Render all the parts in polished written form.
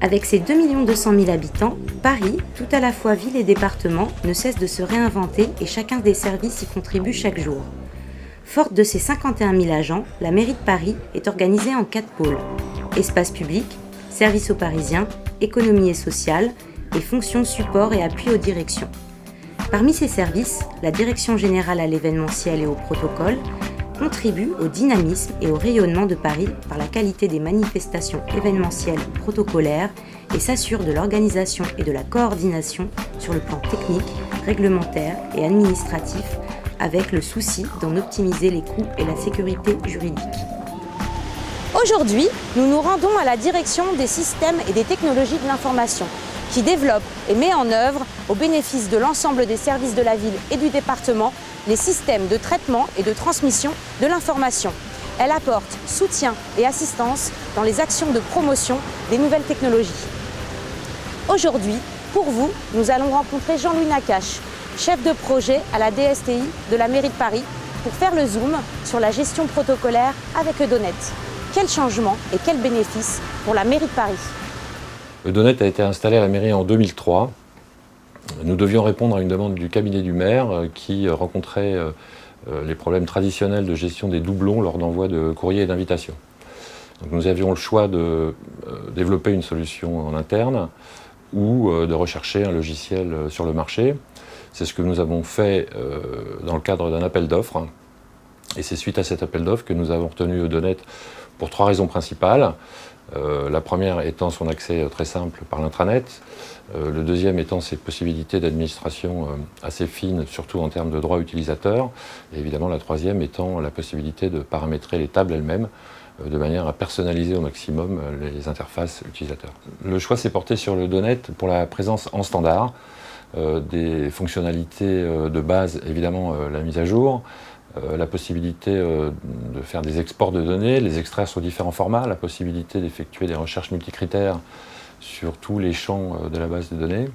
Avec ses 2 200 000 habitants, Paris, tout à la fois ville et département, ne cesse de se réinventer et chacun des services y contribue chaque jour. Forte de ses 51 000 agents, la mairie de Paris est organisée en 4 pôles. Espace public, services aux Parisiens, économie et sociale, et fonctions support et appui aux directions. Parmi ces services, la Direction générale à l'événementiel et au protocole contribue au dynamisme et au rayonnement de Paris par la qualité des manifestations événementielles protocolaires et s'assure de l'organisation et de la coordination sur le plan technique, réglementaire et administratif avec le souci d'en optimiser les coûts et la sécurité juridique. Aujourd'hui, nous nous rendons à la direction des systèmes et des technologies de l'information qui développe et met en œuvre, au bénéfice de l'ensemble des services de la ville et du département, les systèmes de traitement et de transmission de l'information. Elle apporte soutien et assistance dans les actions de promotion des nouvelles technologies. Aujourd'hui, pour vous, nous allons rencontrer Jean-Louis Nakache, chef de projet à la DSTI de la mairie de Paris, pour faire le zoom sur la gestion protocolaire avec Eudonet. Quel changement et quel bénéfice pour la mairie de Paris? Eudonet a été installé à la mairie en 2003. Nous devions répondre à une demande du cabinet du maire qui rencontrait les problèmes traditionnels de gestion des doublons lors d'envoi de courriers et d'invitations. Donc nous avions le choix de développer une solution en interne ou de rechercher un logiciel sur le marché. C'est ce que nous avons fait dans le cadre d'un appel d'offres. Et c'est suite à cet appel d'offres que nous avons retenu Eudonet pour 3 raisons principales. La première étant son accès très simple par l'intranet, le deuxième étant ses possibilités d'administration assez fines, surtout en termes de droits utilisateurs, et évidemment la troisième étant la possibilité de paramétrer les tables elles-mêmes de manière à personnaliser au maximum les interfaces utilisateurs. Le choix s'est porté sur Eudonet pour la présence en standard des fonctionnalités de base, évidemment la mise à jour, la possibilité de faire des exports de données, les extraire sur différents formats, la possibilité d'effectuer des recherches multicritères sur tous les champs de la base de données,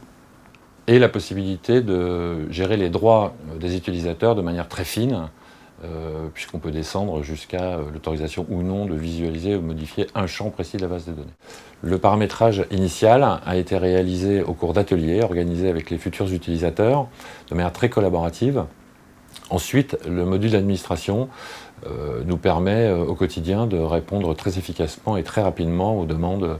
et la possibilité de gérer les droits des utilisateurs de manière très fine, puisqu'on peut descendre jusqu'à l'autorisation ou non de visualiser ou modifier un champ précis de la base de données. Le paramétrage initial a été réalisé au cours d'ateliers organisés avec les futurs utilisateurs de manière très collaborative. Ensuite, le module d'administration nous permet au quotidien de répondre très efficacement et très rapidement aux demandes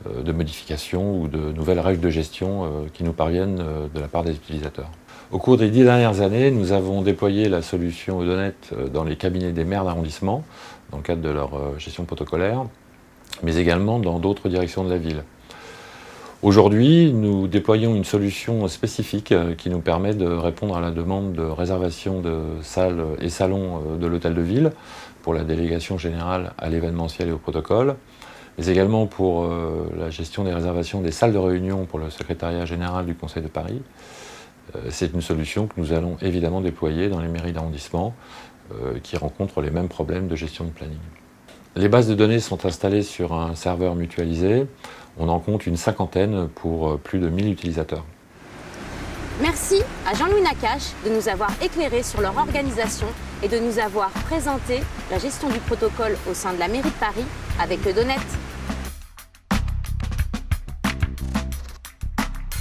de modification ou de nouvelles règles de gestion qui nous parviennent de la part des utilisateurs. Au cours des 10 dernières années, nous avons déployé la solution Eudonet dans les cabinets des maires d'arrondissement, dans le cadre de leur gestion protocolaire, mais également dans d'autres directions de la ville. Aujourd'hui, nous déployons une solution spécifique qui nous permet de répondre à la demande de réservation de salles et salons de l'hôtel de ville pour la délégation générale à l'événementiel et au protocole, mais également pour la gestion des réservations des salles de réunion pour le secrétariat général du Conseil de Paris. C'est une solution que nous allons évidemment déployer dans les mairies d'arrondissement qui rencontrent les mêmes problèmes de gestion de planning. Les bases de données sont installées sur un serveur mutualisé. On en compte une 50aine pour plus de 1000 utilisateurs. Merci à Jean-Louis Nakache de nous avoir éclairés sur leur organisation et de nous avoir présenté la gestion du protocole au sein de la mairie de Paris avec Eudonet.